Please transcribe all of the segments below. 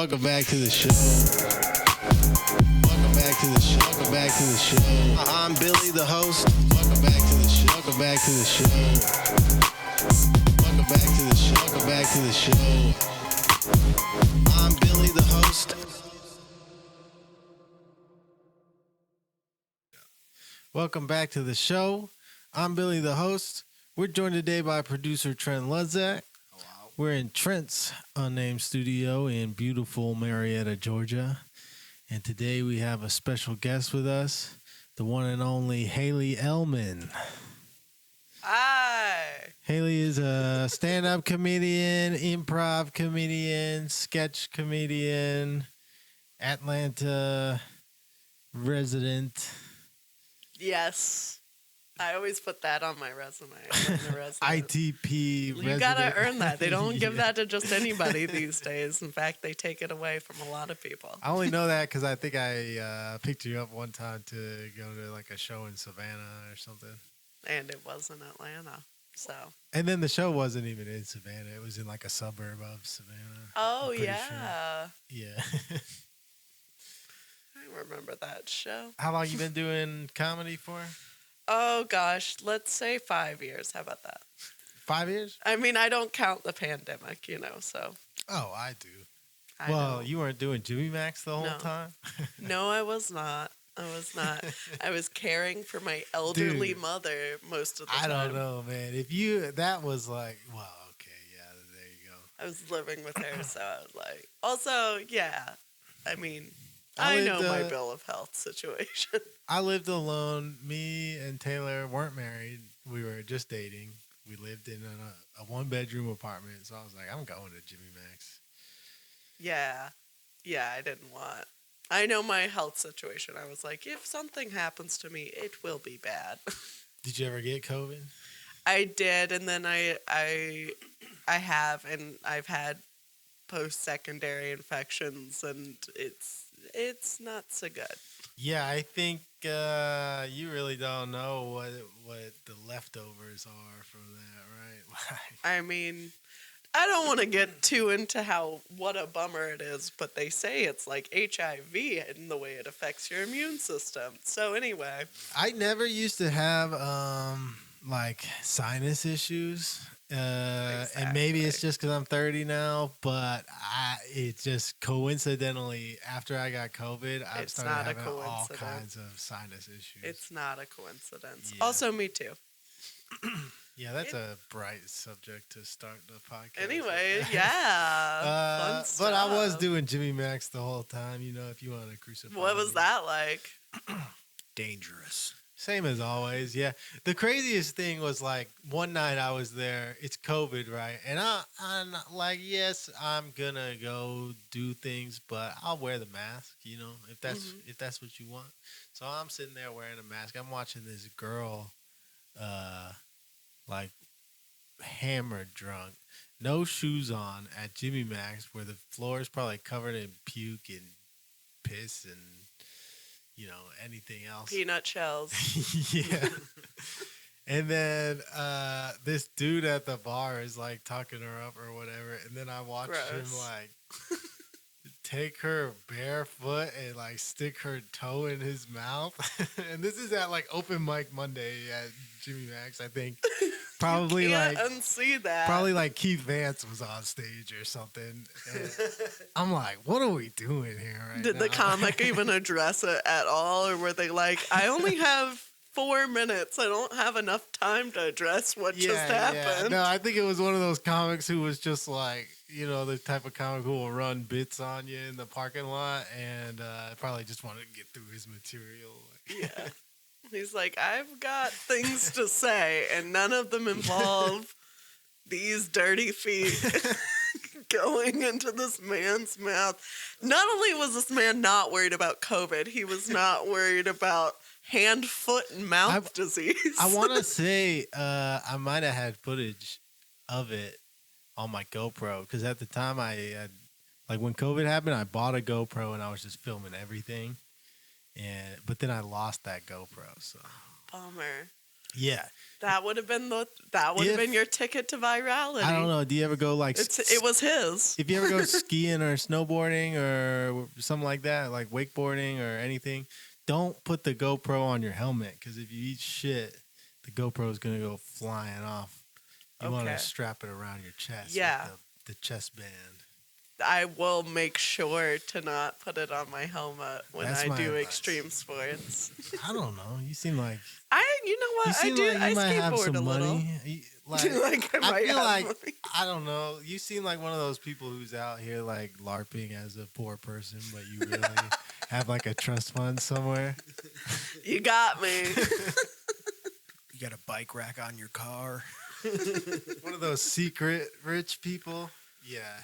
Welcome back to the show. Welcome back to the show. Welcome back to the show. I'm Billy, the host. Welcome back to the show. Welcome back to the show. Welcome back to the show. Welcome back to the show. I'm Billy, the host. Welcome back to the show. I'm Billy, the host. We're joined today by producer Trent Ludzack. We're in Trent's unnamed studio in beautiful Marietta, Georgia. And today we have a special guest with us, the one and only Hayley Ellman. Hi. Hayley is a stand-up comedian, improv comedian, sketch comedian, Atlanta resident. Yes. I always put that on my resume. ITP resident. You gotta earn that. They don't give that to just anybody these days. In fact, they take it away from a lot of people. I only know that because I think I picked you up one time to go to like a show in Savannah or something. And it was in Atlanta. So. And then the show wasn't even in Savannah. It was in like a suburb of Savannah. Oh, yeah. Sure. Yeah. I remember that show. How long you been doing comedy for? Oh, gosh. Let's say 5 years. How about that? 5 years? I mean, I don't count the pandemic, so. Oh, I do. Well, you weren't doing Jimmy Max the whole time? No, I was not. I was caring for my elderly mother most of the time. I don't know, man. That was like, well, okay, yeah, there you go. I was living with her, so I was like, also, yeah, I mean, I know my bill of health situation. I lived alone. Me and Taylor weren't married. We were just dating. We lived in a one-bedroom apartment, so I was like, I'm going to Jimmy Max. Yeah, I didn't want. I know my health situation. I was like, if something happens to me, it will be bad. Did you ever get COVID? I did, and then I have, and I've had post-secondary infections, and it's not so good. Yeah, I think you really don't know what the leftovers are from that, right? I mean, I don't want to get too into what a bummer it is, but they say it's like HIV in the way it affects your immune system. So anyway. I never used to have like sinus issues. Exactly. And maybe it's just because I'm 30 now, but it just coincidentally, after I got COVID, I started having all kinds of sinus issues. It's not a coincidence. Yeah. Also, me too. Yeah, that's a bright subject to start the podcast. Anyway, yeah. Fun stuff. But I was doing Jimmy Max the whole time, if you want to crucify What was that like? Dangerous. Same as always, yeah. The craziest thing was like one night I was there. It's COVID, right? And I'm like, yes, I'm gonna go do things, but I'll wear the mask, if that's what you want. So I'm sitting there wearing a mask. I'm watching this girl, like hammered drunk, no shoes on at Jimmy Max, where the floor is probably covered in puke and piss and anything else. Peanut shells. Yeah. And then this dude at the bar is like talking her up or whatever. And then I watched him like take her barefoot and like stick her toe in his mouth. And this is at like open mic Monday at Jimmy Max, I think. Probably you can't unsee that. Probably like Keith Vance was on stage or something. And I'm like, what are we doing here right Did now? the comic even address it at all? Or were they like, I only have 4 minutes. I don't have enough time to address what just happened. Yeah. No, I think it was one of those comics who was just like, the type of comic who will run bits on you in the parking lot and probably just wanted to get through his material. Yeah. He's like, I've got things to say, and none of them involve these dirty feet going into this man's mouth. Not only was this man not worried about COVID, he was not worried about hand, foot, and mouth disease. I want to say I might have had footage of it on my GoPro, because at the time when COVID happened, I bought a GoPro and I was just filming everything. But then I lost that GoPro, so bummer. Yeah. That would have been your ticket to virality. I don't know. Do you ever go like... It was his. If you ever go skiing or snowboarding or something like that, like wakeboarding or anything, don't put the GoPro on your helmet, because if you eat shit, the GoPro is going to go flying off. You want to strap it around your chest with the chest band. I will make sure to not put it on my helmet when I do extreme sports. I don't know. You seem like... You know what? I do. Like I skateboard a little. I don't know. You seem like one of those people who's out here like LARPing as a poor person, but you really have like a trust fund somewhere. You got me. You got a bike rack on your car. One of those secret rich people. Yeah.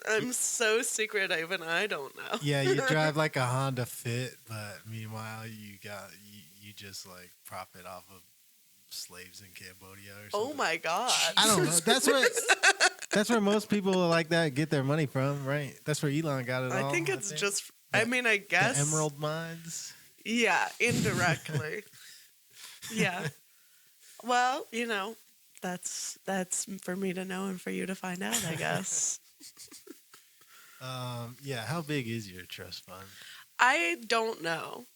I'm so secret, even I don't know. Yeah, you drive like a Honda Fit, but meanwhile you just like prop it off of slaves in Cambodia or something. Oh my God. I don't know. That's where most people like that get their money from, right? That's where Elon got it all. I think it's just, I guess. The emerald mines? Yeah, indirectly. Yeah. Well, that's for me to know and for you to find out, I guess. Yeah, how big is your trust fund? I don't know.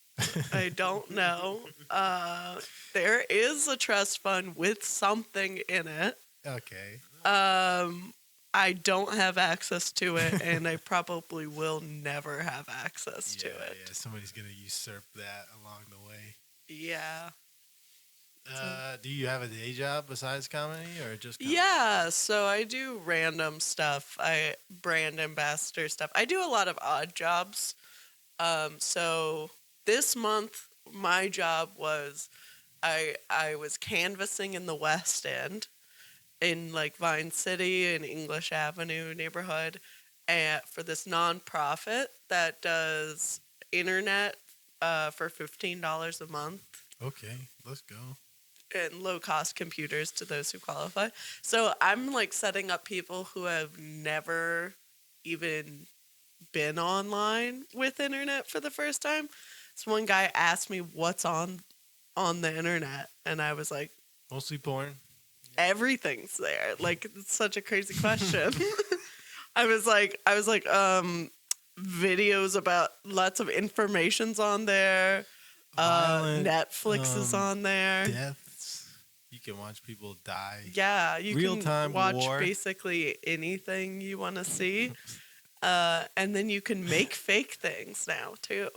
There is a trust fund with something in it. Okay. I don't have access to it, and I probably will never have access to it. Yeah, somebody's going to usurp that along the way. Yeah. Do you have a day job besides comedy or just comedy? Yeah, so I do random stuff. Brand ambassador stuff. I do a lot of odd jobs. So this month, my job was I was canvassing in the West End, in like Vine City and English Avenue neighborhood, for this nonprofit that does internet for $15 a month. Okay, let's go. And low-cost computers to those who qualify. So I'm like setting up people who have never even been online with internet for the first time. So one guy asked me what's on the internet, and I was like, mostly porn. Everything's there. Like, it's such a crazy question. I was like, videos about lots of information's on there. Netflix is on there. Deaths. You can watch people die. Yeah, you Real-time can watch war. basically anything you want to see. And then you can make fake things now, too.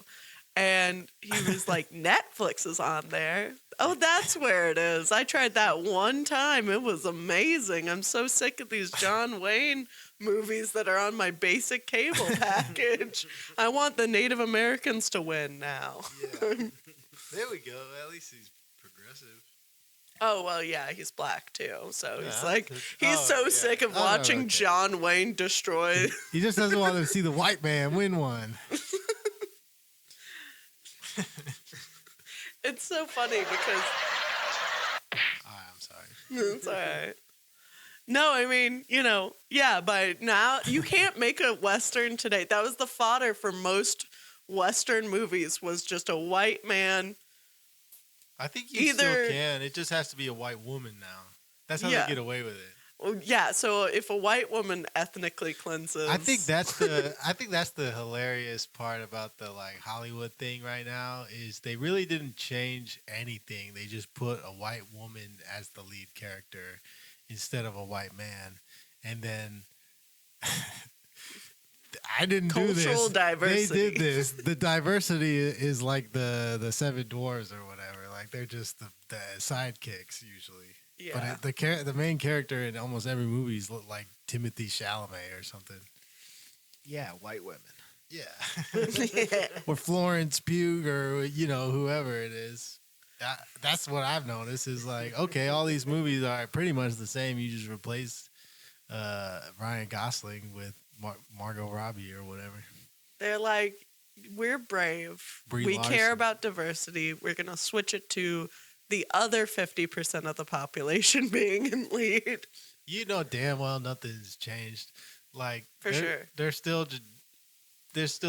And he was like, Netflix is on there. Oh, that's where it is. I tried that one time. It was amazing. I'm so sick of these John Wayne movies that are on my basic cable package. I want the Native Americans to win now. Yeah. There we go. At least he's progressive. Oh, well, yeah, he's black, too. So he's like, he's so sick of watching John Wayne destroy. He just doesn't want to see the white man win one. It's so funny because... I'm sorry. It's all right. No, I mean, by now, you can't make a Western today. That was the fodder for most Western movies, was just a white man. I think you still can. It just has to be a white woman now. That's how they get away with it. Well, yeah, so if a white woman ethnically cleanses, I think that's the hilarious part about the like Hollywood thing right now is they really didn't change anything. They just put a white woman as the lead character instead of a white man, and then I didn't do this. Cultural diversity. They did this. The diversity is like the Seven Dwarves or whatever. Like they're just the sidekicks usually. Yeah. But the main character in almost every movie is like Timothy Chalamet or something. Yeah, white women. Yeah. Or Florence Pugh or, whoever it is. That's what I've noticed is like, okay, all these movies are pretty much the same. You just replace Ryan Gosling with Margot Robbie or whatever. They're like, we're brave. We care about diversity. We're going to switch it to the other 50% of the population being in lead. You know damn well nothing's changed. Like for sure, there's still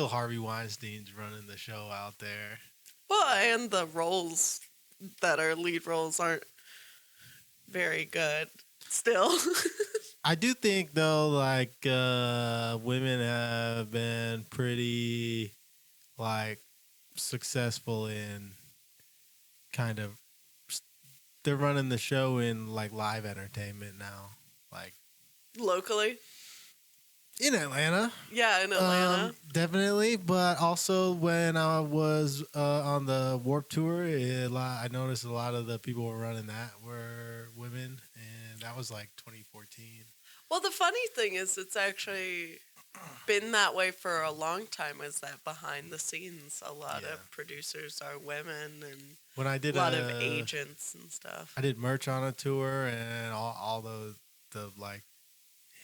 Harvey Weinstein's running the show out there. Well, and the roles that our lead roles aren't very good still. I do think though, like women have been pretty like successful in kind of they're running the show in like live entertainment now, like Locally? in Atlanta. Yeah, in Atlanta. Definitely, but also when I was on the Warp Tour, I noticed a lot of the people who were running that were women, and that was like 2014. Well, the funny thing is it's actually been that way for a long time, is that behind the scenes, a lot of producers are women and when I did a lot of agents and stuff. I did merch on a tour, and all the like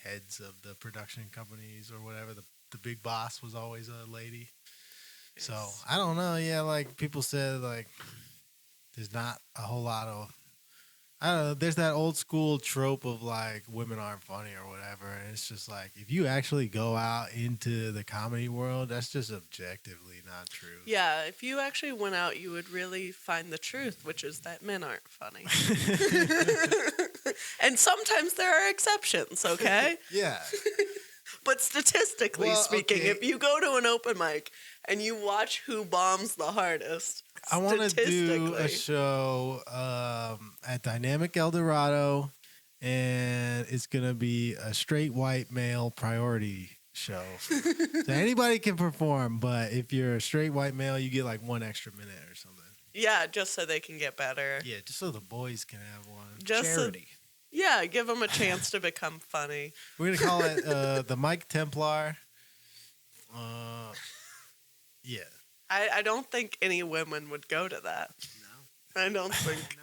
heads of the production companies or whatever, the big boss was always a lady. Yes. So I don't know. Yeah, like people said, like there's not a whole lot of. I don't know. There's that old school trope of like women aren't funny or whatever, and it's just like if you actually go out into the comedy world, that's just objectively not true. Yeah, if you actually went out, you would really find the truth, which is that men aren't funny. And sometimes there are exceptions, okay? Yeah. But statistically speaking, if you go to an open mic and you watch who bombs the hardest, I want to do a show at Dynamic El Dorado, and it's going to be a straight white male priority show. So anybody can perform, but if you're a straight white male, you get like 1 extra minute or something. Yeah, just so they can get better. Yeah, just so the boys can have one. Just charity. Yeah, give them a chance to become funny. We're going to call it the Mike Templar. Yeah. I don't think any women would go to that. No. I don't think.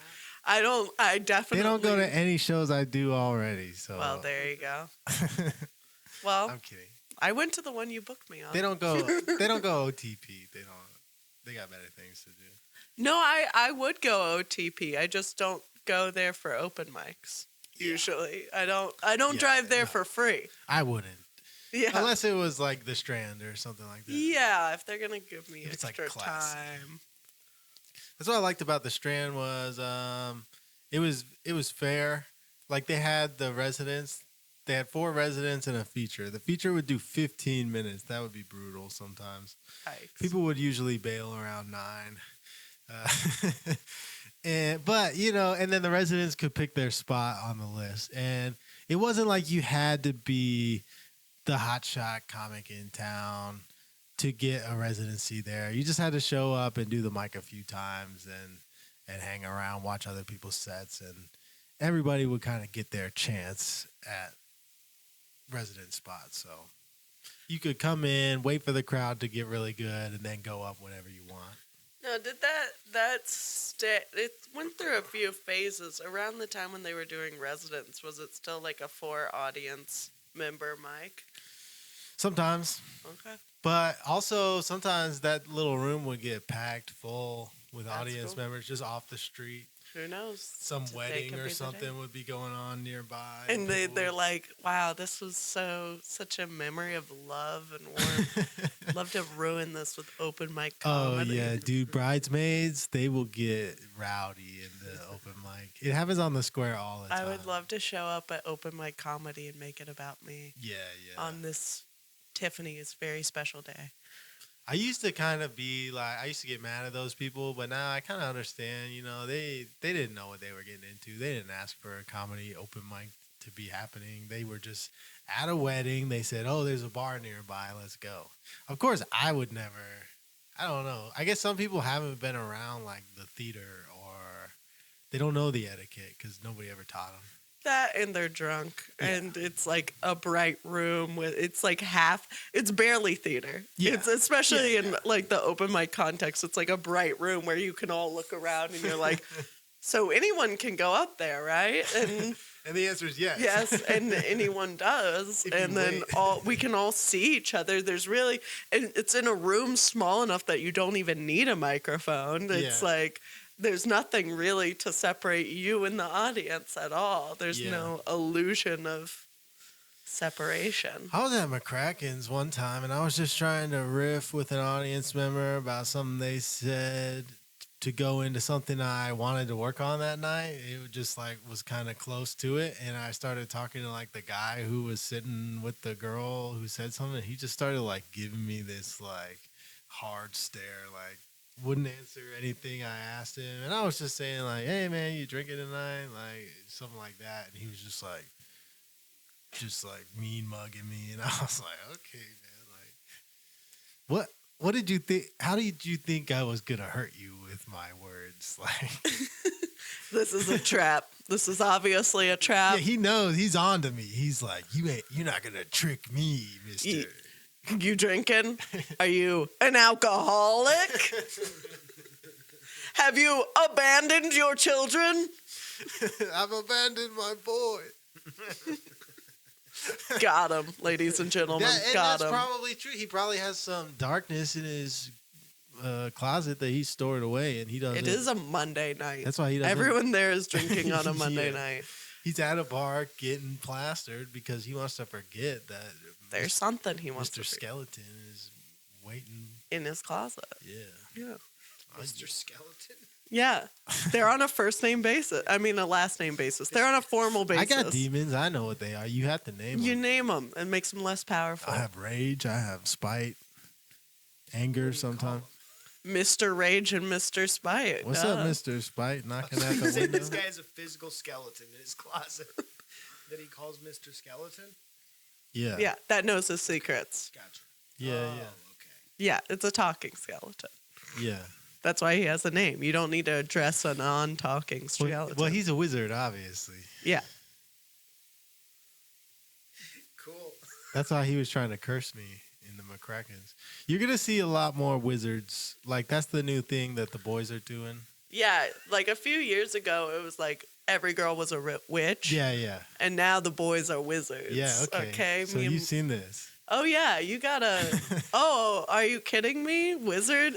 I definitely. They don't go to any shows I do already. So. Well, there you go. Well, I'm kidding. I went to the one you booked me on. They don't go. They don't go OTP. They got better things to do. No, I would go OTP. I just don't go there for open mics. Usually, I don't drive there for free. I wouldn't. Yeah. Unless it was like the Strand or something like that. Yeah, if they're gonna give me extra like time. That's what I liked about the Strand was it was fair. Like they had the residents. They had 4 residents and a feature. The feature would do 15 minutes. That would be brutal sometimes. Yikes. People would usually bail around 9. But and then the residents could pick their spot on the list. And it wasn't like you had to be the hotshot comic in town to get a residency there. You just had to show up and do the mic a few times and hang around, watch other people's sets, and everybody would kind of get their chance at resident spots. So you could come in, wait for the crowd to get really good, and then go up whenever you want. No, did it went through a few phases around the time when they were doing residents. Was it still like a 4 audience member mic? Sometimes. Okay. But also sometimes that little room would get packed full with audience members just off the street. Who knows? Some wedding or something would be going on nearby. And they're like, wow, this was such a memory of love and warmth. Love to ruin this with open mic comedy. Oh, yeah, dude. Bridesmaids, they will get rowdy in the open mic. It happens on the square all the time. I would love to show up at open mic comedy and make it about me. Yeah. On this Tiffany's very special day. I used to kind of be like, I used to get mad at those people, but now I kind of understand, they didn't know what they were getting into. They didn't ask for a comedy open mic to be happening. They were just at a wedding. They said, oh, there's a bar nearby. Let's go. Of course, I would never, I don't know. I guess some people haven't been around like the theater or they don't know the etiquette because nobody ever taught them. That and they're drunk and it's like a bright room with it's like it's barely theater. Yeah. It's especially in like the open mic context, it's like a bright room where you can all look around and you're like, so anyone can go up there, right? And and the answer is yes. Yes, and anyone does. And then we can all see each other. There's really and it's in a room small enough that you don't even need a microphone. It's like there's nothing really to separate you and the audience at all. There's no illusion of separation. I was at McCracken's one time, and I was just trying to riff with an audience member about something they said, to go into something I wanted to work on that night. It just like was kind of close to it, and I started talking to like the guy who was sitting with the girl who said something. And he just started like giving me this like hard stare, like wouldn't answer anything I asked him, and I was just saying like, "Hey man, you drinking tonight?" Like something like that, and he was just like mean mugging me, and I was like, "Okay, man, like what did you think? How did you think I was gonna hurt you with my words?" Like, This is a trap. This is obviously a trap. yeah, he knows. He's on to me. He's like, you're not gonna trick me, Mister. You drinking? Are you an alcoholic? Have you abandoned your children? I've abandoned my boy. Got him, ladies and gentlemen. That's probably true. He probably has some darkness in his closet that he stored away, and he doesn't. It is a Monday night. That's why he doesn't. Everyone there is drinking on a Monday Yeah. night. He's at a bar getting plastered because he wants to forget that There's something he wants Mr. to do Skeleton is waiting. in his closet. Yeah. Yeah. Mr. Skeleton. Yeah. They're on a first name basis. I mean, a last name basis. They're on a formal basis. I got demons. I know what they are. You have to name You them. name them and makes them less powerful. I have rage. I have spite. Anger sometimes. Mr. Rage and Mr. Spite. What's up, Mr. Spite? Knocking at the Saying window. this guy has a physical skeleton in his closet that he calls Mr. Skeleton. Yeah. Yeah, that knows his secrets. Gotcha. Yeah, Oh, yeah. okay. Yeah, it's a talking skeleton. Yeah. That's why he has a name. You don't need to address a non-talking skeleton. Well, he's a wizard, obviously. yeah. Cool. That's why he was trying to curse me in the McCrackens. You're going to see a lot more wizards. Like, that's the new thing that the boys are doing. Yeah, like a few years ago, it was like every girl was a witch. Yeah, yeah. And now the boys are wizards. Yeah, okay. So you've seen this. Oh, yeah, you gotta... Oh, are you kidding me? Wizard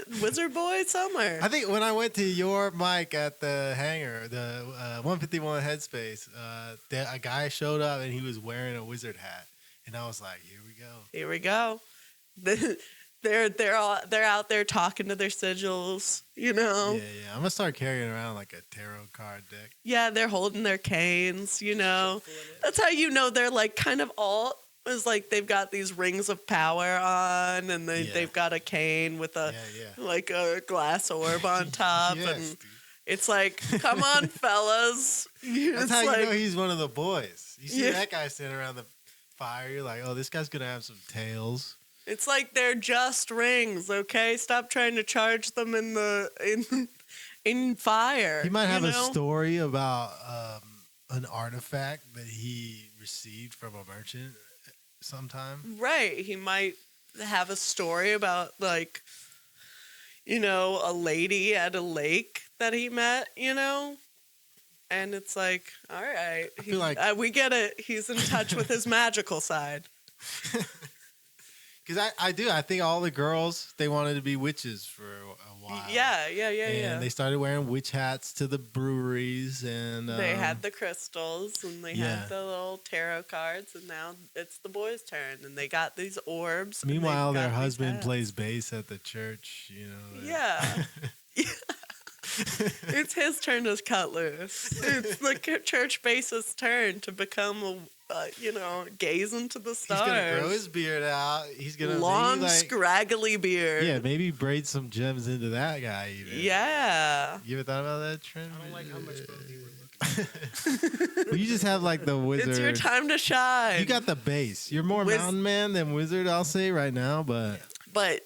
boy summer. I think when I went to your mic at the hangar, the 151 Headspace, a guy showed up and he was wearing a wizard hat. And I was like, here we go. Here we go. They're out there talking to their sigils, you know? Yeah, yeah. I'm going to start carrying around like a tarot card deck. Yeah, they're holding their canes, you know? That's how you know they're like kind of all... It's like they've got these rings of power on, and they've got a cane with a like a glass orb on top, Yes, and dude. it's like, come on, fellas. That's It's how like, you know he's one of the boys. You see Yeah. that guy standing around the fire, you're like, oh, this guy's going to have some tails. it's like they're just rings, okay? Stop trying to charge them in fire. He might have you a know? story about an artifact that he received from a merchant sometime. Right. He might have a story about, like, you know, a lady at a lake that he met, you know? And it's like, all right. I feel like- we get it. He's in touch with his magical side. Because I do. I think all the girls, they wanted to be witches for a while. Yeah. And they started wearing witch hats to the breweries. And They had the crystals and they had the little tarot cards, and now it's the boys' turn. And they got these orbs. and Meanwhile, they've their got these husband hats. plays bass at the church, you know. Yeah. It's his turn to cut loose. It's the church bassist's turn to become gaze into the He's stars. going to grow his beard out. He's going to long, maybe, scraggly beard. yeah, maybe braid some gems into that guy even. Yeah. You ever thought about that, Trent? I don't like how much both of you were looking at. You just have like the wizard. It's your time to shine. You got the base. You're more mountain man than wizard, I'll say right now, but but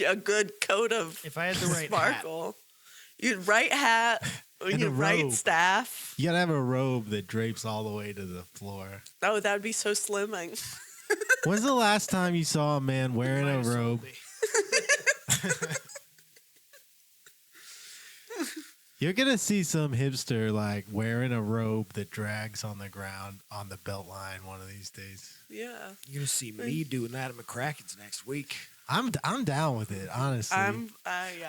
a good coat of If I had the right sparkle. You right hat, And you a right robe. staff. you gotta have a robe that drapes all the way to the floor. Oh, that would be so slimming. When's the last time you saw a man wearing a robe? You're gonna see some hipster like wearing a robe that drags on the ground on the belt line one of these days. Yeah. You're gonna see me doing that at McCracken's next week. I'm down with it, honestly. I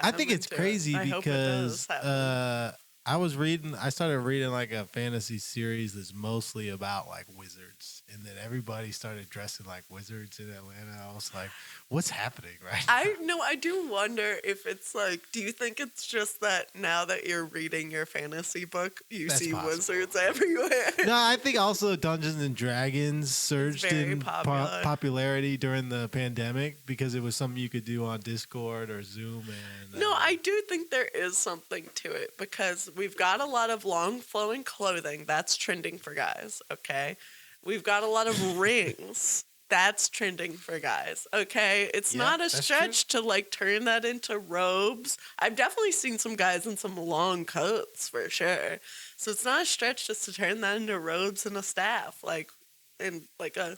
I think I'm it's into it. crazy I hope it because does happen. I started reading like a fantasy series that's mostly about like wizards, and then everybody started dressing like wizards in Atlanta. I was like, what's happening right now? I do wonder if it's like, do you think it's just that now that you're reading your fantasy book, you That's see possible. wizards everywhere? No, I think also Dungeons and Dragons surged very in popular. popularity during the pandemic because it was something you could do on Discord or Zoom. And No, I do think there is something to it because we've got a lot of long flowing clothing that's trending for guys, okay? We've got a lot of rings. That's trending for guys, okay? It's not a stretch to like turn that into robes. I've definitely seen some guys in some long coats for sure. So it's not a stretch just to turn that into robes and a staff, like and like a.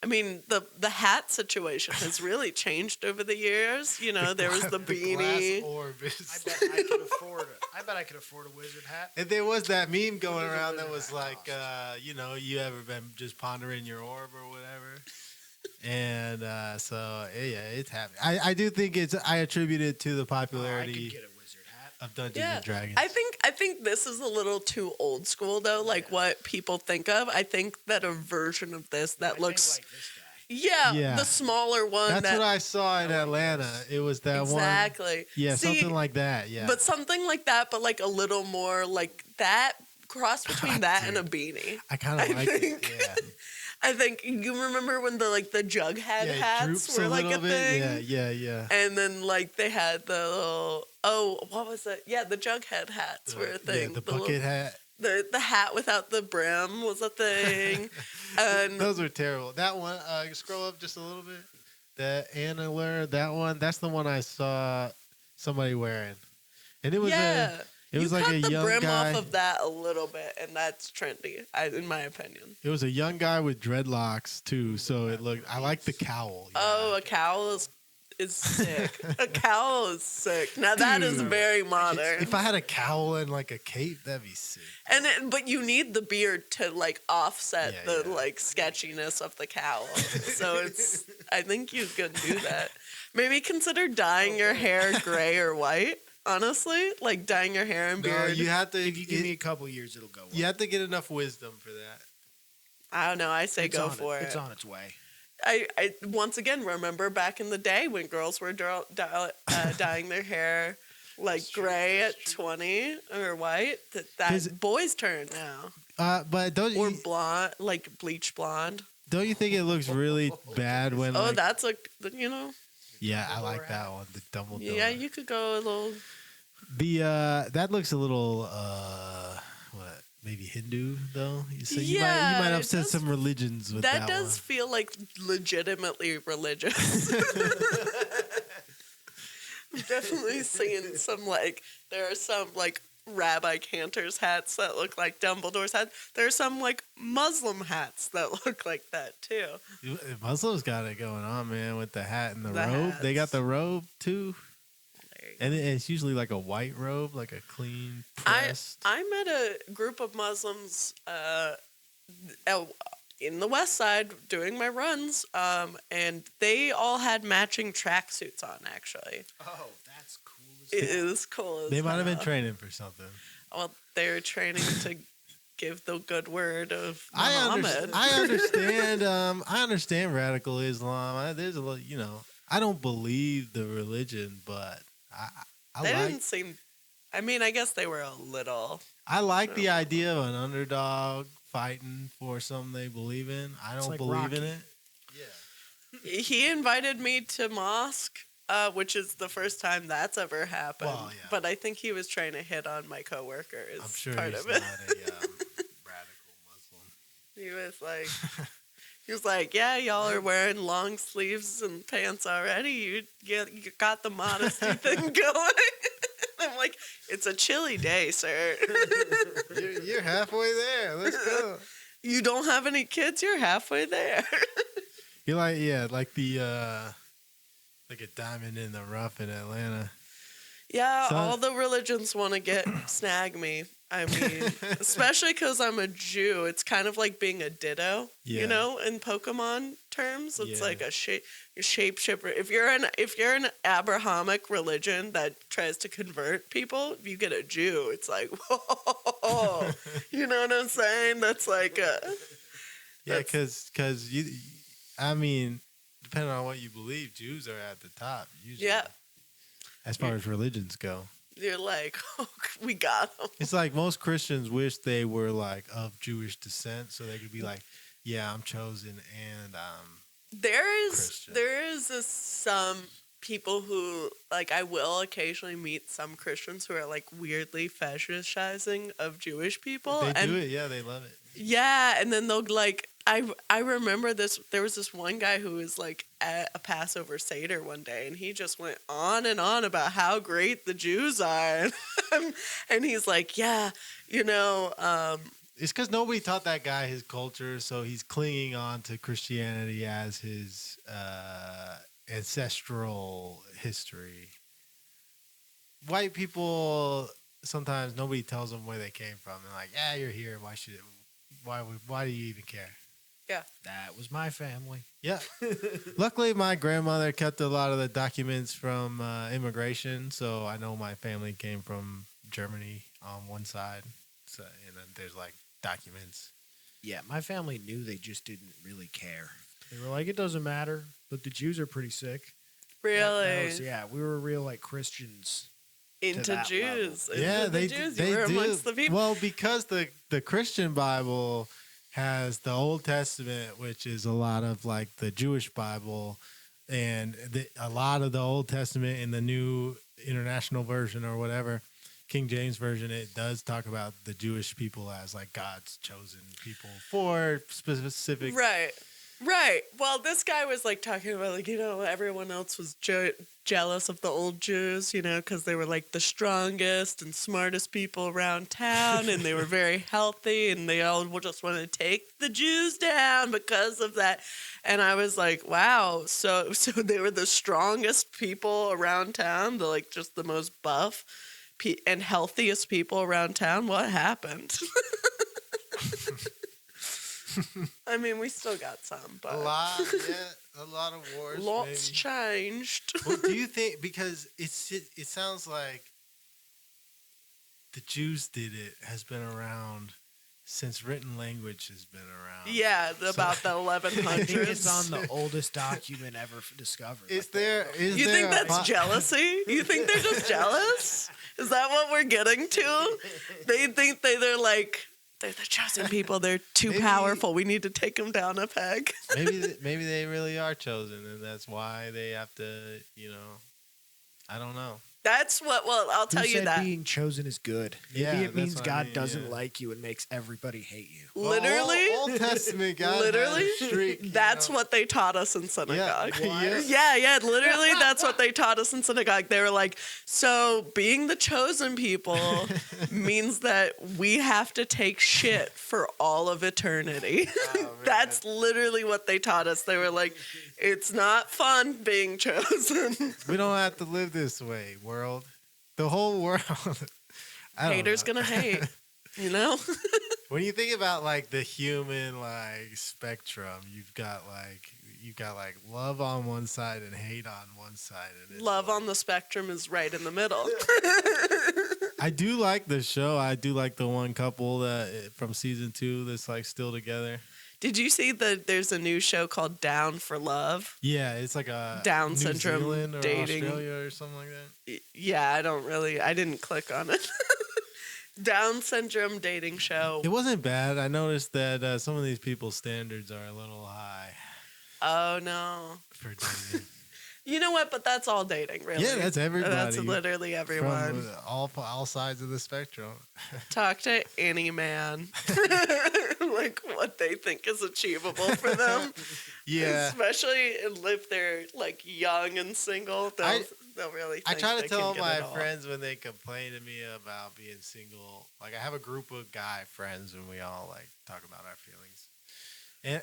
I mean, the hat situation has really changed over the years. You know, there was the beanie. Glass orbis. I bet I could afford a wizard hat. And there was that meme going around that was like, you ever been just pondering your orb or whatever? And so, yeah, it's happening. I do think I attribute it to the popularity I could get a wizard hat. of Dungeons and Dragons. I think this is a little too old school, though, like what people think of. I think that a version of this that looks... Like this guy. The smaller one. That's what I saw in Atlanta. It was that one. Exactly. Yeah, something like that. Yeah. But something like that, but like a little more like that cross between that and a beanie. I kind of like it. Yeah. I think you remember when the Jughead hats were like a thing. Yeah. And then like they had the little what was it? Yeah, the Jughead hats were a thing. Yeah, the bucket hat. The hat without the brim was a thing. And those were terrible. That one, scroll up just a little bit. The antler, that one, that's the one I saw somebody wearing. And it was it was like a young guy. You cut the brim off of that a little bit, and that's trendy, in my opinion. It was a young guy with dreadlocks too, so it looked. I like the cowl. Yeah. Oh, a cowl is sick. A cowl is sick. Now that is very modern. If I had a cowl and like a cape, that'd be sick. But you need the beard to like offset the like sketchiness of the cowl. So I think you could do that. Maybe consider dyeing your hair gray or white. Honestly, like dyeing your hair and beard. No, you have to. If you give me a couple years, it'll go. Well. You have to get enough wisdom for that. I don't know. I say go for it. It's on its way. I once again remember back in the day when girls were dyeing their hair like gray at 20 or white. That's boys' turn now. But don't or blonde, like bleach blonde. Don't you think it looks really bad when? Oh, that's . Yeah, I like that one. The Dumbledore. Yeah, you could go a little. That looks a little maybe Hindu though. So you might upset some religions with that. That does feel like legitimately religious. I'm definitely seeing some there are some Rabbi Cantor's hats that look like Dumbledore's hats. There are some Muslim hats that look like that too. Muslims got it going on, man, with the hat and the robe. Hats. They got the robe too. And it's usually like a white robe, like a clean pressed. I met a group of Muslims in the West Side doing my runs, and they all had matching tracksuits on, actually. Oh, that's cool. It is cool. They might have been training for something. Well, they're training to give the good word of Muhammad. I understand. I understand radical Islam. There's a lot. I don't believe the religion, but they didn't seem. I mean, I guess they were a little. I like the idea of an underdog fighting for something they believe in. I don't believe in it. Yeah. He invited me to mosque. Which is the first time that's ever happened. Well, yeah. But I think he was trying to hit on my coworker as I'm sure part he's of it. Not a radical Muslim. He was like, yeah, y'all are wearing long sleeves and pants already. You got the modesty thing going. I'm like, it's a chilly day, sir. You're halfway there. Let's go. You don't have any kids. You're halfway there. You're like the. Like a diamond in the rough in Atlanta. Yeah, all the religions want to snag me. I mean, especially because I'm a Jew, it's kind of like being a Ditto, you know, in Pokemon terms. It's like a shapeshifter. If you're an Abrahamic religion that tries to convert people, if you get a Jew, it's like, whoa, you know what I'm saying? That's like because I mean, depending on what you believe, Jews are at the top usually. Yeah. As far as religions go. You're like, oh, we got them. It's like most Christians wish they were like of Jewish descent, so they could be like, "Yeah, I'm chosen," and there is some people who like I will occasionally meet some Christians who are like weirdly fetishizing of Jewish people. They do it, yeah, they love it. Yeah, and then they'll like I remember this. There was this one guy who was like at a Passover Seder one day, and he just went on and on about how great the Jews are, and he's like, yeah, you know. It's because nobody taught that guy his culture, so he's clinging on to Christianity as his ancestral history. White people sometimes nobody tells them where they came from. They're like, yeah, you're here. Why do you even care? Yeah. That was my family. Yeah. Luckily, my grandmother kept a lot of the documents from immigration, so I know my family came from Germany on one side. So, and then there's like documents. Yeah, my family knew, they just didn't really care. They were like, it doesn't matter, but the Jews are pretty sick. Really? We were real like Christians. Into Jews. Yeah, they Jews. They you were do. amongst the people. Well, because the Christian Bible has the Old Testament, which is a lot of like the Jewish Bible, and a lot of the Old Testament in the New International Version or whatever, King James Version, it does talk about the Jewish people as like God's chosen people for specific. Right. Well, this guy was like talking about like, you know, everyone else was jealous of the old Jews, you know, because they were like the strongest and smartest people around town, and they were very healthy, and they all just want to take the Jews down because of that. And I was like, wow, so they were the strongest people around town, like just the most buff and healthiest people around town. What happened? I mean, we still got some, but a lot of wars. Lots changed. Well, do you think, because it sounds like the Jews did it has been around since written language has been around. Yeah, about the 1100s. I think it's on the oldest document ever discovered. You think that's jealousy? You think they're just jealous? Is that what we're getting to? They think they're like, they're the chosen people. They're too powerful. We need to take them down a peg. maybe they really are chosen, and that's why they have to, you know, I don't know. That's what, well, I'll tell you that. Being chosen is good. Maybe it means God doesn't like you and makes everybody hate you. Literally. Old Testament God. Literally. That's what they taught us in synagogue. Yeah. Literally, that's what they taught us in synagogue. They were like, so being the chosen people means that we have to take shit for all of eternity. Oh, that's literally what they taught us. They were like, it's not fun being chosen. We don't have to live this way, world. The whole world. Haters gonna hate, you know? When you think about like the human like spectrum, you've got like love on one side and hate on one side. And love on the spectrum is right in the middle. I do like the show. I do like the one couple that from season 2 that's like still together. Did you see that there's a new show called Down for Love? Yeah, it's like a Down New syndrome Zealand or dating. Australia or something like that. Yeah, I didn't click on it. Down syndrome dating show. It wasn't bad. I noticed that some of these people's standards are a little high. Oh, no. For dating. You know what? But that's all dating, really. Yeah, that's everybody. That's literally everyone. From all sides of the spectrum. Talk to any man. Like what they think is achievable for them. Yeah. Especially if they're like young and single. They'll really think I try to they tell can my get it all. friends when they complain to me about being single. Like I have a group of guy friends and we all like talk about our feelings.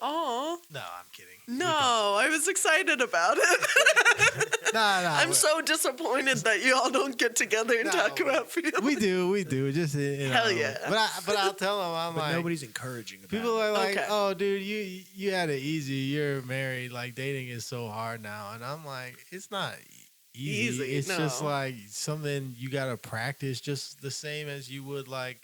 Oh. No, I'm kidding. No, I was excited about it. I'm so disappointed that you all don't get together and talk about feelings. We do. Just Hell yeah. But I'll tell them I'm like nobody's encouraging. People are like, oh, dude, you had it easy. You're married. Like dating is so hard now, and I'm like, it's not easy. It's just like something you gotta practice, just the same as you would like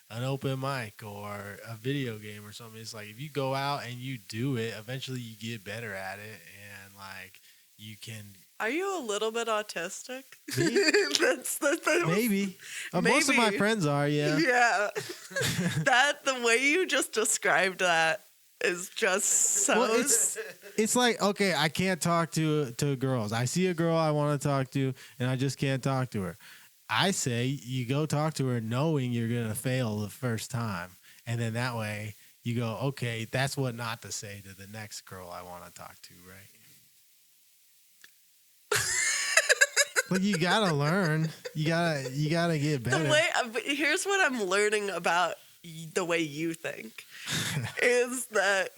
an open mic or a video game or something. It's like if you go out and you do it, eventually you get better at it, and like you can. Are you a little bit autistic? That's the thing. Maybe. Most of my friends are, yeah. Yeah. The way you just described that is just so. Well, it's like, okay, I can't talk to girls. I see a girl I want to talk to, and I just can't talk to her. I say you go talk to her knowing you're going to fail the first time. And then that way you go, okay, that's what not to say to the next girl I want to talk to, right? But you got to learn. You got to get better. Here's what I'm learning about the way you think. Is that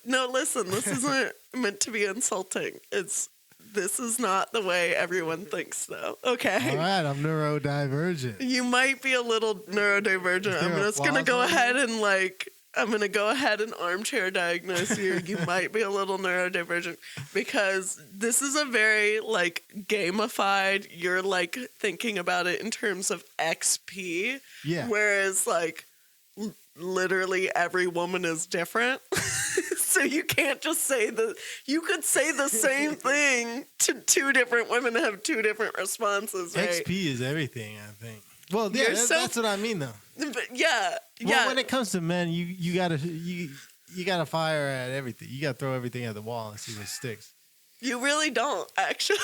listen, this isn't meant to be insulting. This is not the way everyone thinks, though. Okay. All right, I'm neurodivergent. You might be a little neurodivergent. I'm just gonna go ahead and armchair diagnose you. You might be a little neurodivergent because this is a very like gamified. You're like thinking about it in terms of XP. Yeah. Whereas like literally every woman is different. So you can't just say you could say the same thing to two different women and have two different responses, right? XP is everything, I think. Well, yeah, that's what I mean, though. But yeah. Well, when it comes to men, you gotta fire at everything. You gotta throw everything at the wall and see what sticks. You really don't, actually.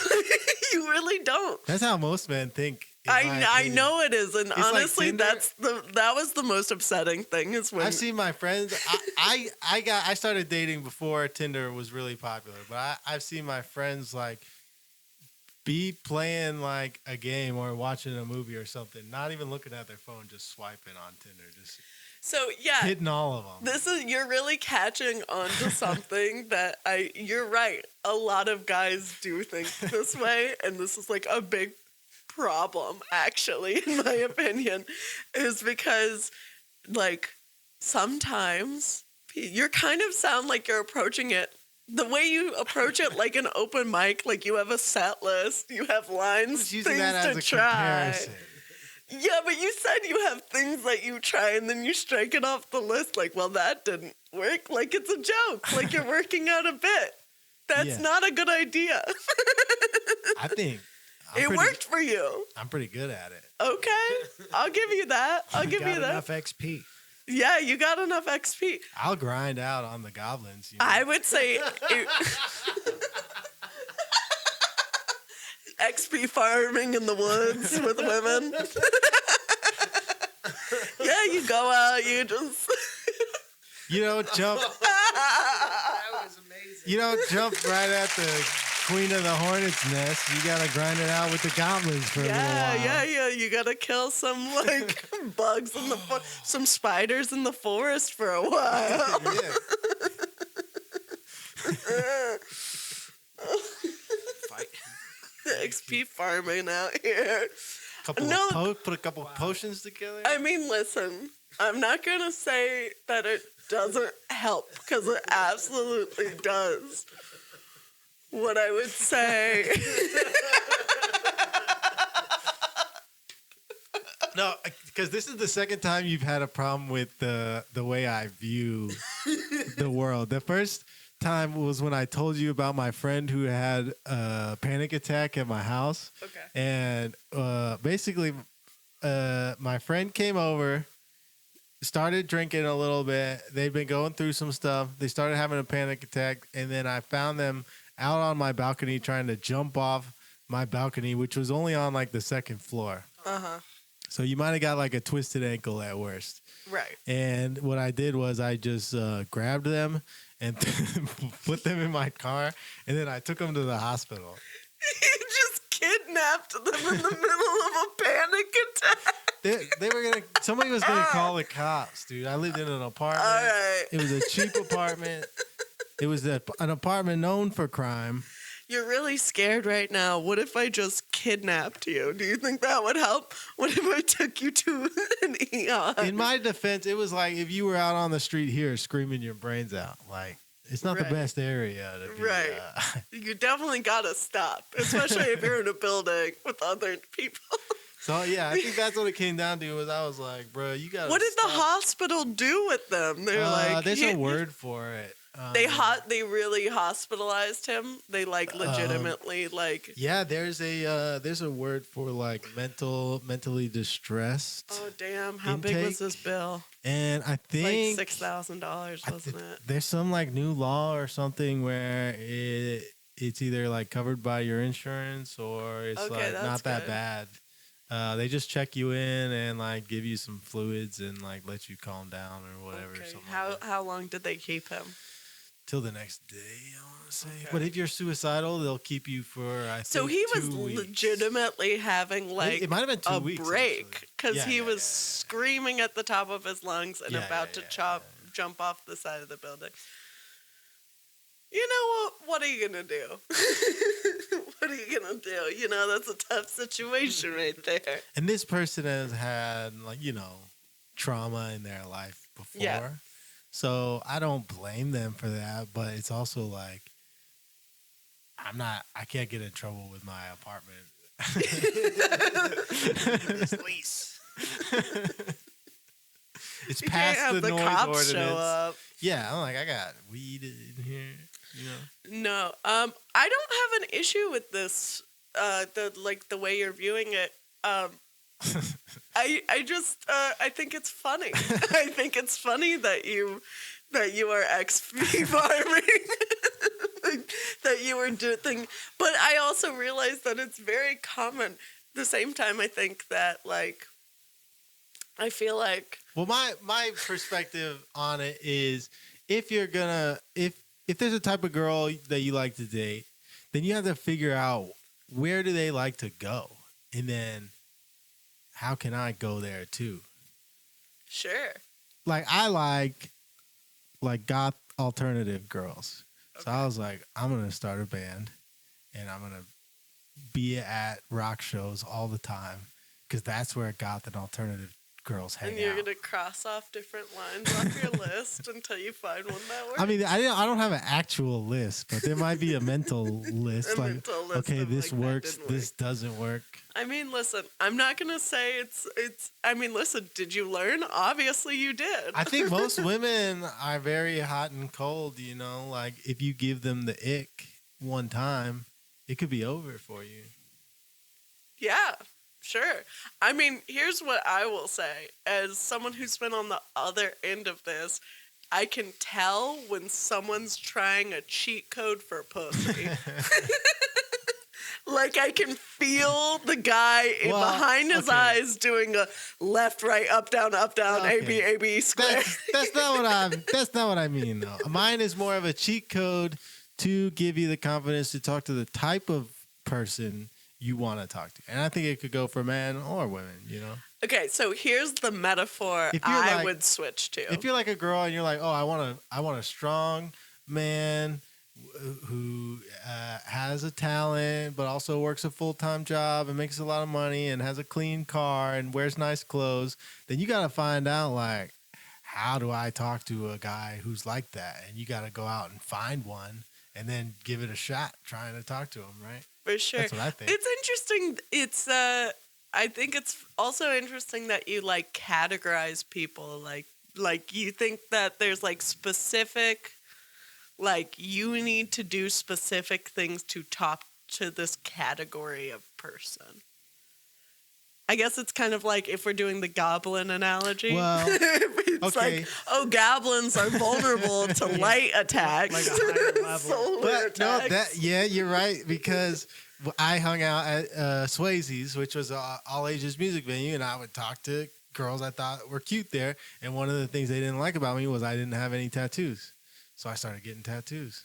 You really don't. That's how most men think. I know it is, and it's honestly, like that was the most upsetting thing. Is when I've seen my friends. I started dating before Tinder was really popular, but I've seen my friends like be playing like a game or watching a movie or something, not even looking at their phone, just swiping on Tinder, just hitting all of them. You're really catching on to something that you're right. A lot of guys do think this way, and this is like a big problem, actually, in my opinion, is because like sometimes you kind of sound like you're approaching it the way you approach it like an open mic, like you have a set list, you have lines, things to try. Comparison. Yeah, but you said you have things that you try and then you strike it off the list like, well, that didn't work. Like it's a joke. Like you're working out a bit. That's not a good idea. I think it worked for you. I'm pretty good at it. Okay. I'll give you that. I'll give you that. Enough XP. Yeah, you got enough XP. I'll grind out on the goblins. You know? I would say XP farming in the woods with women. Yeah, you go out, you just... You don't jump... That was amazing. You don't jump right at the Queen of the Hornet's nest. You gotta grind it out with the goblins for a little while. Yeah. You gotta kill some like bugs in the some spiders in the forest for a while. XP farming out here. Put a couple potions together. I mean, listen. I'm not gonna say that it doesn't help because it absolutely does. What I would say. No, because this is the second time you've had a problem with the way I view the world. The first time was when I told you about my friend who had a panic attack at my house. Okay. And basically, my friend came over, started drinking a little bit. They'd been going through some stuff. They started having a panic attack, and then I found them out on my balcony trying to jump off my balcony, which was only on like the second floor. Uh-huh. So you might have got like a twisted ankle at worst. Right. And what I did was I just grabbed them and put them in my car, and then I took them to the hospital. You just kidnapped them in the middle of a panic attack. They were somebody was gonna call the cops, dude. I lived in an apartment. All right. It was a cheap apartment. It was an apartment known for crime. you're really scared right now. What if I just kidnapped you? Do you think that would help? What if I took you to an ER? In my defense, it was like if you were out on the street here screaming your brains out. Like, it's not the best area to be. Right. You definitely got to stop, especially if you're in a building with other people. So, yeah, I think that's what it came down to was I was like, bro, you got to What did the hospital do with them? They're like... There's a word for it. They really hospitalized him. They like legitimately like. Yeah, there's a word for like mentally distressed. Oh damn! How big was this bill? And I think like $6,000, wasn't it? There's some like new law or something where it's either like covered by your insurance or it's like not that bad. They just check you in and like give you some fluids and like let you calm down or whatever. Okay. How long did they keep him? Till the next day, I want to say. Okay. But if you're suicidal, they'll keep you for, I think, so he was 2 weeks. Legitimately having like it might have been 2 weeks, break because he was screaming at the top of his lungs and about to jump off the side of the building. You know what? What are you gonna do? What are you gonna do? You know, that's a tough situation right there. And this person has had like, trauma in their life before. Yeah. So I don't blame them for that, but it's also like I can't get in trouble with my apartment. Lease. It's past the noise cops ordinance. Show up. Yeah, I'm like, I got weed in here, No, I don't have an issue with this. The way you're viewing it. I think it's funny. I think it's funny that you are XP farming, that you were doing. But I also realize that it's very common. At the same time, I think that I feel like. Well, my perspective on it is if there's a type of girl that you like to date, then you have to figure out where do they like to go, and then. How can I go there too? Sure. Like I like goth alternative girls. Okay. So I was like, I'm gonna start a band, and I'm gonna be at rock shows all the time because that's where goth and alternative girls hang out. And you're gonna cross off different lines off your list until you find one that works. I mean, I don't have an actual list, but there might be a mental list. Okay, this works. This doesn't work. I mean, listen, I'm not going to say it's. I mean, listen, did you learn? Obviously you did. I think most women are very hot and cold, like if you give them the ick one time, it could be over for you. Yeah, sure. I mean, here's what I will say. As someone who's been on the other end of this, I can tell when someone's trying a cheat code for pussy. Like I can feel the guy behind his eyes doing a left, right, up, down, A, B, square. That's not what I mean though. Mine is more of a cheat code to give you the confidence to talk to the type of person you want to talk to. And I think it could go for men or women, Okay, so here's the metaphor I would switch to. If you're like a girl and you're like, oh, I want a strong man who has a talent but also works a full-time job and makes a lot of money and has a clean car and wears nice clothes, then you got to find out like, how do I talk to a guy who's like that? And you got to go out and find one and then give it a shot trying to talk to him, right? For sure. That's what I think. It's interesting. It's I think it's also interesting that you like categorize people like you think that there's like specific, like you need to do specific things to talk to this category of person. I guess it's kind of like if we're doing the goblin analogy. Well, it's like, oh, goblins are vulnerable to light attacks. Like a higher level. Solar attacks. You're right, because I hung out at Swayze's, which was an all-ages music venue, and I would talk to girls I thought were cute there, and one of the things they didn't like about me was I didn't have any tattoos. So I started getting tattoos.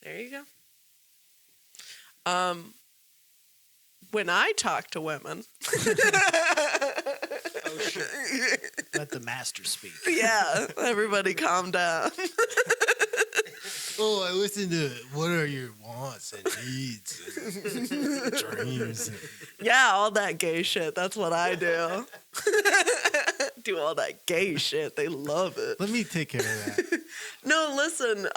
There you go. When I talk to women... Oh, sure. Let the master speak. Yeah, everybody calm down. I listen to what are your wants and needs and dreams. Yeah, all that gay shit. That's what I do. Do all that gay shit. They love it. Let me take care of that. No, listen.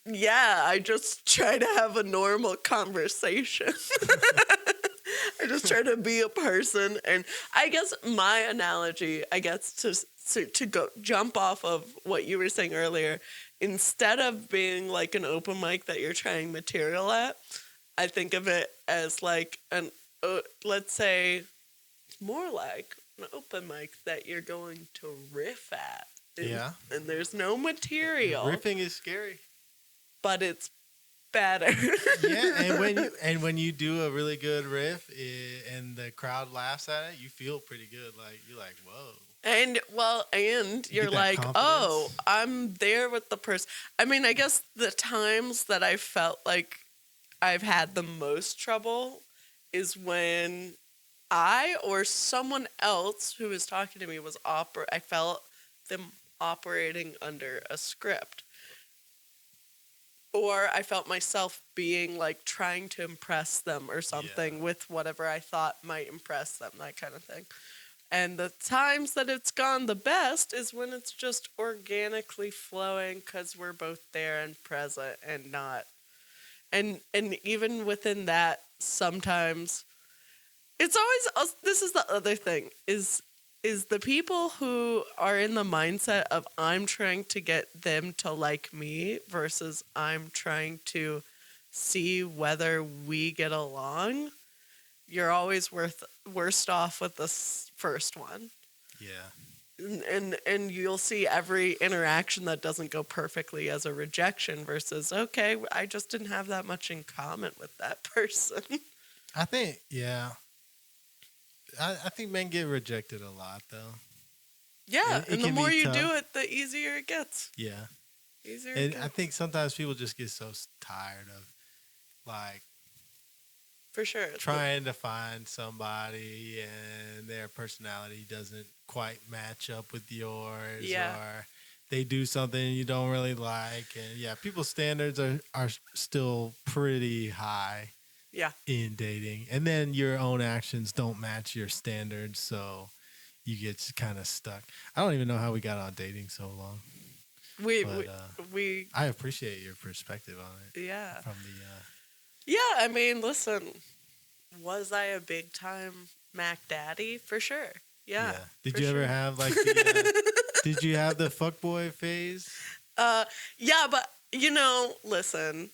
Yeah, I just try to have a normal conversation. I just try to be a person, and I guess my analogy, I guess to go jump off of what you were saying earlier, instead of being like an open mic that you're trying material at, I think of it as like let's say more like an open mic that you're going to riff at. And there's no material. Riffing is scary, but it's better. Yeah, and when you do a really good riff and the crowd laughs at it, you feel pretty good. Like you're like, whoa. And you're like, confidence. Oh, I'm there with the person. I mean, I guess the times that I felt like I've had the most trouble is when I or someone else who was talking to me was I felt them operating under a script. Or I felt myself being like trying to impress them or something with whatever I thought might impress them, that kind of thing. And the times that it's gone the best is when it's just organically flowing because we're both there and present and not. And even within that, sometimes it's always, this is the other thing, is the people who are in the mindset of I'm trying to get them to like me versus I'm trying to see whether we get along. You're always worst off with the first one. Yeah. And you'll see every interaction that doesn't go perfectly as a rejection versus, okay, I just didn't have that much in common with that person. I think, I think men get rejected a lot, though. Yeah, it and the more you do it, the easier it gets. Yeah. Easier And I think sometimes people just get so tired of, like, for sure, trying to find somebody and their personality doesn't quite match up with yours, or they do something you don't really like, and people's standards are still pretty high. Yeah. In dating, and then your own actions don't match your standards, so you get kind of stuck. I don't even know how we got on dating so long. I appreciate your perspective on it. Yeah. From the. Yeah, I mean, listen, was I a big time Mac Daddy? For sure. Yeah. Did you ever have like? Did you have the fuckboy phase? Yeah, but listen.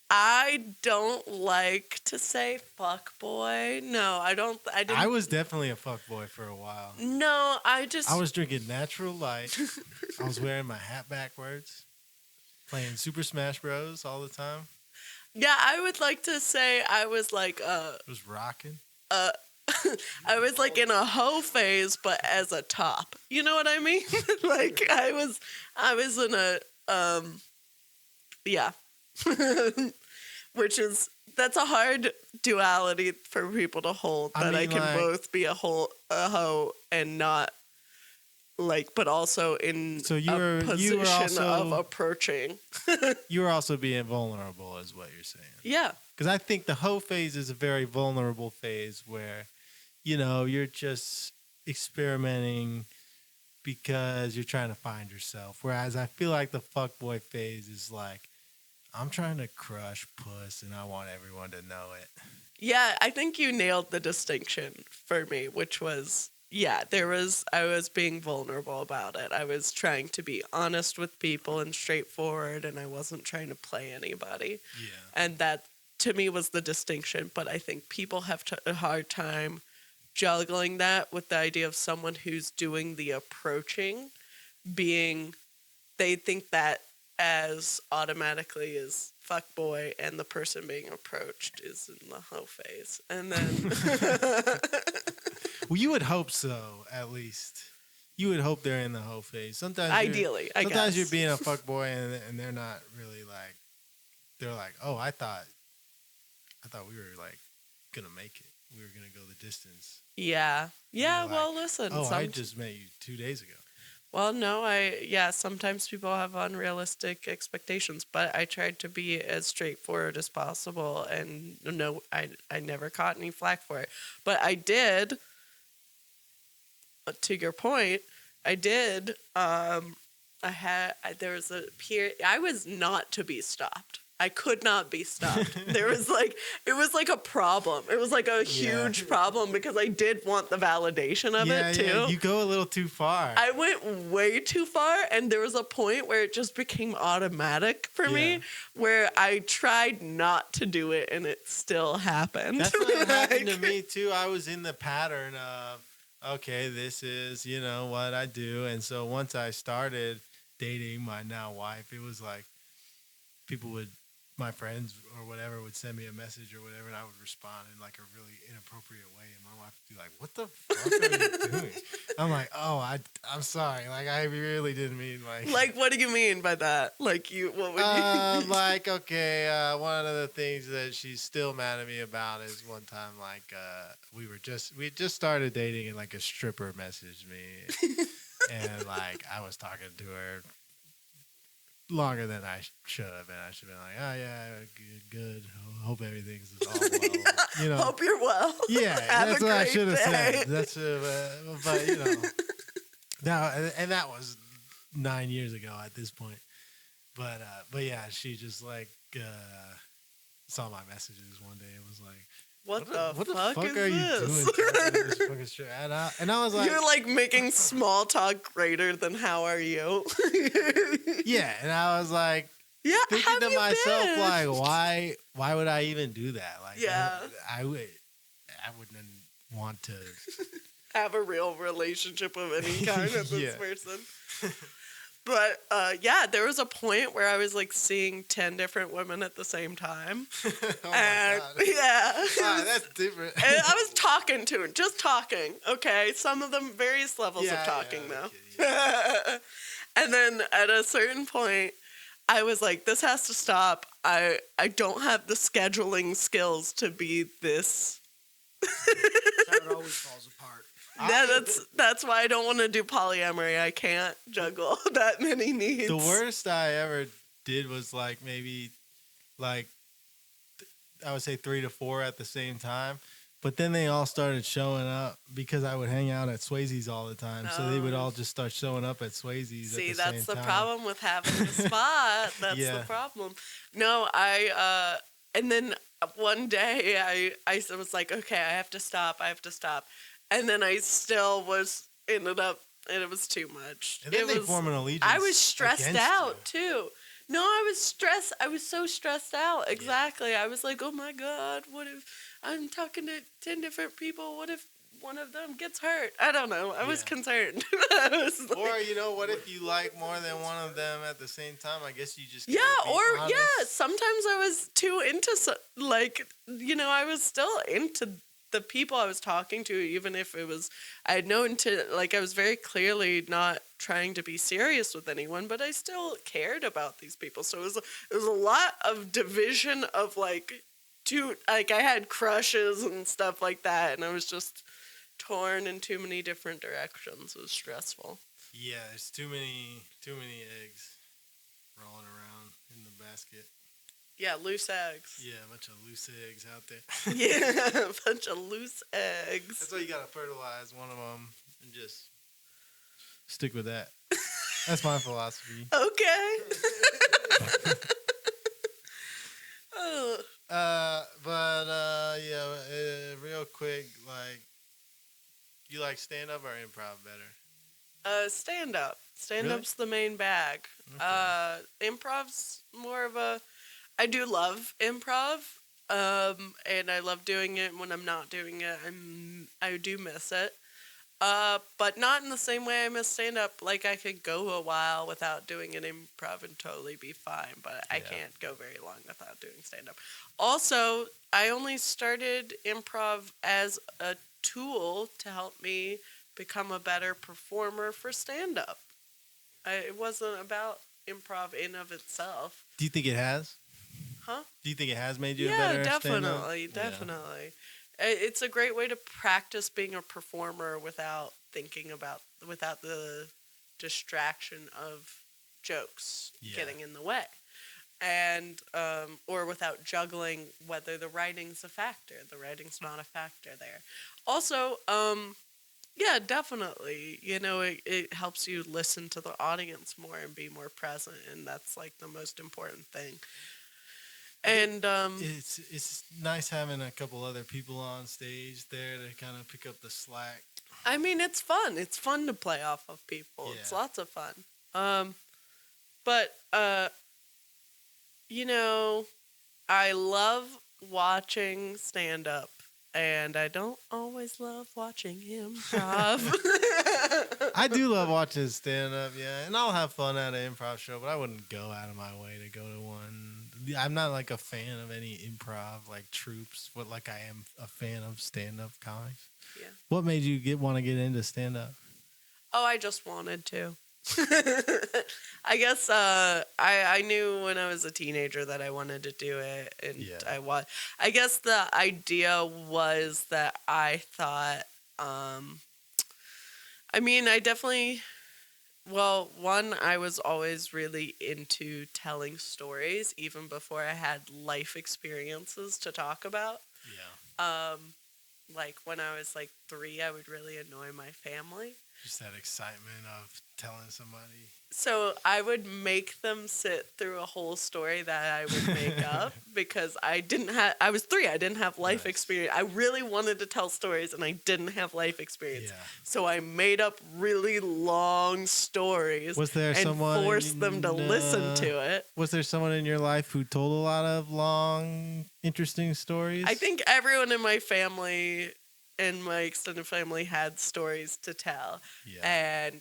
I don't like to say fuck boy. No, I don't. I didn't. I was definitely a fuck boy for a while. No, I was drinking Natural Light. I was wearing my hat backwards, playing Super Smash Bros. All the time. Yeah, I would like to say I was like It was rocking. I was like in a hoe phase, but as a top. You know what I mean? Like I was in a yeah. That's a hard duality for people to hold. I can both be a hoe and not like, but also in a position of approaching. You were also being vulnerable, is what you're saying. Yeah, because I think the hoe phase is a very vulnerable phase where, you're just experimenting because you're trying to find yourself. Whereas I feel like the fuckboy phase is like, I'm trying to crush puss, and I want everyone to know it. Yeah, I think you nailed the distinction for me, which was, I was being vulnerable about it. I was trying to be honest with people and straightforward, and I wasn't trying to play anybody. Yeah. And that, to me, was the distinction. But I think people have a hard time juggling that with the idea of someone who's doing the approaching they think that as automatically as fuck boy, and the person being approached is in the hoe phase. And then well, you would hope so, at least. You would hope they're in the hoe phase. Sometimes ideally, I guess. Sometimes you're being a fuck boy and they're not really like, they're like, oh, I thought we were like gonna make it. We were gonna go the distance. Yeah. Yeah, well, like, listen. Oh, I just met you 2 days ago. Well, no, sometimes people have unrealistic expectations, but I tried to be as straightforward as possible, and no, I never caught any flack for it. But I did, to your point, I did, there was a period, I was not to be stopped. I could not be stopped. It was like a problem. It was like a huge problem because I did want the validation of it too. Yeah, you go a little too far. I went way too far, and there was a point where it just became automatic for me, where I tried not to do it, and it still happened. That's what happened to me too. I was in the pattern of, okay, this is, what I do. And so once I started dating my now wife, it was like my friends or whatever would send me a message or whatever, and I would respond in like a really inappropriate way, and my wife would be like, "What the fuck are you doing?" I'm like, "Oh, I'm sorry. Like, I really didn't mean like." Like, what do you mean by that? Like, what would you? Like, okay, one of the things that she's still mad at me about is one time, like, we just started dating, and like a stripper messaged me, and like I was talking to her longer than I should have been. I should have been like, oh yeah, good. Hope everything's all well. Hope you're well. Yeah, that's what I should have said. That's but now, and that was 9 years ago at this point. But yeah, she just like saw my messages one day and was like, What the fuck is are this? You doing? And I was like, you're like making small talk greater than how are you? Yeah, and I was like, thinking to myself, like, why would I even do that? Like, I wouldn't want to have a real relationship of any kind with this person. But, there was a point where I was, like, seeing 10 different women at the same time. Oh, my God. Yeah. Wow, that's different. And I was talking to her, just talking, okay? Some of them, various levels of talking, though. Yeah. And then at a certain point, I was like, this has to stop. I don't have the scheduling skills to be this. That's how it always falls apart. That's why I don't want to do polyamory. I can't juggle that many needs. The worst I ever did was like maybe like I would say 3 to 4 at the same time. But then they all started showing up because I would hang out at Swayze's all the time. So they would all just start showing up at Swayze's. See, at the that's same the time. problem with having a spot. That's the problem. No, and then one day I was like, okay, I have to stop. And then I still ended up, and it was too much. And then they form an allegiance. I was stressed out, too. No, I was stressed. I was so stressed out. Exactly. Yeah. I was like, oh, my God, what if I'm talking to 10 different people? What if one of them gets hurt? I don't know. I was concerned. Or, what if you like more than one of them at the same time? I guess you just sometimes I was too into, I was still into the people I was talking to, even if it was, I had known I was very clearly not trying to be serious with anyone, but I still cared about these people. So it was a lot of division of I had crushes and stuff like that, and I was just torn in too many different directions. It was stressful. Yeah, there's too many eggs rolling around in the basket. Yeah, loose eggs. Yeah, a bunch of loose eggs out there. Yeah, a bunch of loose eggs. That's why you gotta fertilize one of them and just stick with that. That's my philosophy. Okay. Real quick, you like stand-up or improv better? Stand-up. Stand-up's the main bag. Okay. Improv's more of a... I do love improv, and I love doing it. When I'm not doing it, I do miss it. But not in the same way I miss stand-up. I could go a while without doing an improv and totally be fine, but I can't go very long without doing stand-up. Also, I only started improv as a tool to help me become a better performer for stand-up. It wasn't about improv in of itself. Do you think it has? Huh? Do you think it has made you a better stand-up? Definitely. It's a great way to practice being a performer without the distraction of jokes getting in the way. And, or without juggling whether the writing's a factor. The writing's not a factor there. Also, yeah, definitely. You know, it helps you listen to the audience more and be more present, and that's like the most important thing. And it's nice having a couple other people on stage there to kind of pick up the slack. I mean, it's fun. It's fun to play off of people. Yeah. It's lots of fun. But you know, I love watching stand-up, and I don't always love watching improv. I do love watching stand-up, yeah, and I'll have fun at an improv show, but I wouldn't go out of my way to go to one. I'm not like a fan of any improv like troupes, but like I am a fan of stand-up comics. Yeah. What made you want to get into stand-up? Oh, I just wanted to. I guess I knew when I was a teenager that I wanted to do it, and I guess the idea was that I thought, I mean, I definitely, well, one, I was always really into telling stories even before I had life experiences to talk about. Yeah. Like when I was like 3, I would really annoy my family. Just that excitement of telling somebody. So I would make them sit through a whole story that I would make up because I was 3. I didn't have life experience. I really wanted to tell stories and I didn't have life experience. Yeah. So I made up really long stories. Was there someone forced them to listen to it. Was there someone in your life who told a lot of long, interesting stories? I think everyone in my family and my extended family had stories to tell. Yeah.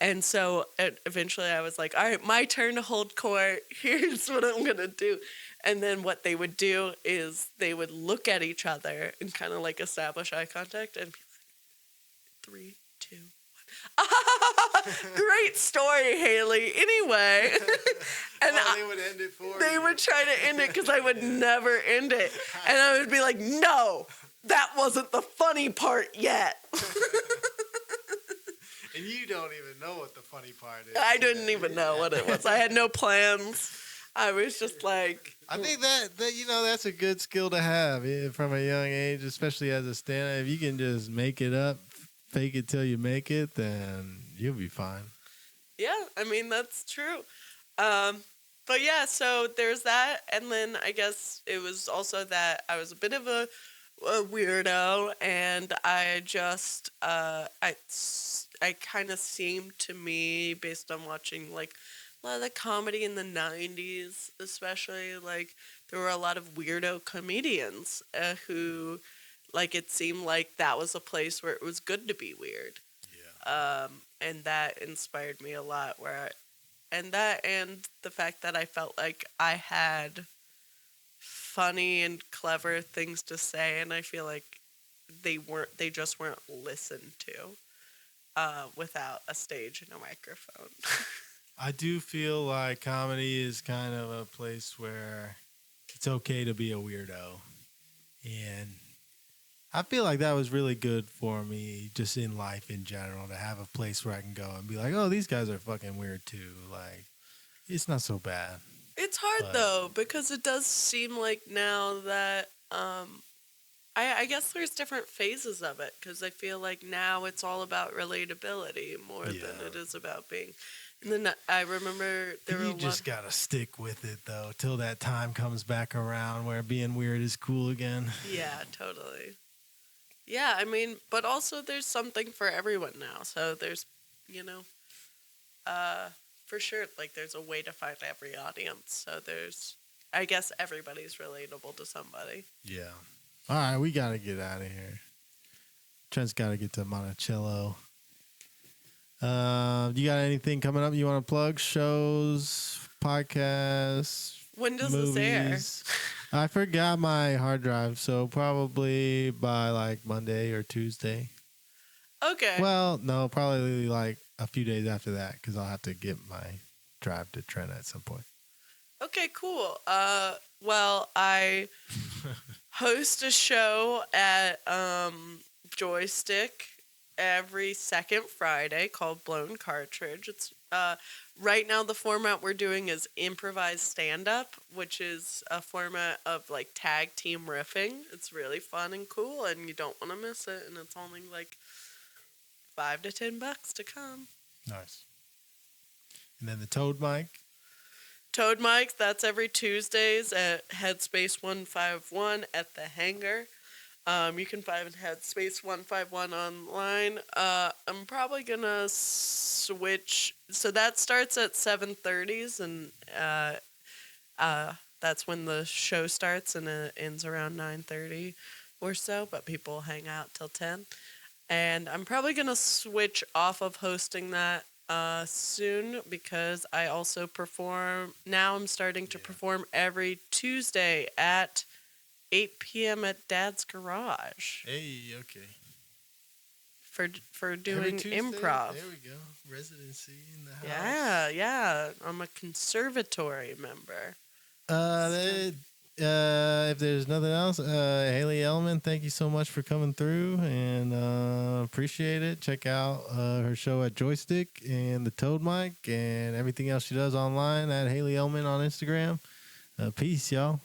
And so eventually I was like, all right, my turn to hold court. Here's what I'm going to do. And then what they would do is they would look at each other and kind of like establish eye contact and be like, 3, 2, 1. Great story, Hayley. Anyway. And they would end it for They would try to end it because I would never end it. And I would be like, no, that wasn't the funny part yet. And you don't even know what the funny part is. I didn't even know what it was. I had no plans. I was just like... I think that that's a good skill to have from a young age, especially as a stand-up. If you can just make it up, fake it till you make it, then you'll be fine. Yeah, I mean, that's true. But yeah, so there's that. And then I guess it was also that I was a bit of a weirdo, and I just... I kind of seemed to me, based on watching like a lot of the comedy in the 90s, especially, like there were a lot of weirdo comedians who, like, it seemed like that was a place where it was good to be weird. Yeah. And that inspired me a lot. And the fact that I felt like I had funny and clever things to say, and I feel like they just weren't listened to. Without a stage and a microphone. I do feel like comedy is kind of a place where it's okay to be a weirdo. And I feel like that was really good for me just in life in general, to have a place where I can go and be like, oh, these guys are fucking weird too. Like, it's not so bad. It's hard though, because it does seem like now that... I guess there's different phases of it, because I feel like now it's all about relatability more than it is about being. And then I remember you just gotta stick with it though till that time comes back around where being weird is cool again. Yeah, totally. Yeah, I mean, but also there's something for everyone now. So there's, for sure, like there's a way to find every audience. So I guess everybody's relatable to somebody. Yeah. All right, we got to get out of here. Trent's got to get to Monticello. You got anything coming up you want to plug? Shows, podcasts, when does movies? This air? I forgot my hard drive, so probably by like Monday or Tuesday. Okay. Well, no, probably like a few days after that, because I'll have to get my drive to Trent at some point. Okay, cool. Well, I... host a show at Joystick every second Friday called Blown Cartridge. It's right now the format we're doing is improvised stand-up, which is a format of like tag team riffing. It's really fun and cool, and you don't want to miss it. And it's only like $5 to $10 to come. Nice. And then the Toad mic. Toad mic, that's every Tuesdays at Headspace 151 at the Hangar. You can find Headspace 151 online. I'm probably gonna switch. So that starts at 7:30s, and that's when the show starts, and it ends around 9:30 or so. But people hang out till 10. And I'm probably gonna switch off of hosting that soon, because I also perform. Now I'm starting to perform every Tuesday at 8 p.m. at Dad's Garage. Hey, okay. For doing improv. There we go. Residency in the house. Yeah. I'm a conservatory member. If there's nothing else, Hayley Ellman, thank you so much for coming through, and appreciate it. Check out her show at Joystick and the Toad mic and everything else she does online at Hayley Ellman on Instagram. Peace, y'all.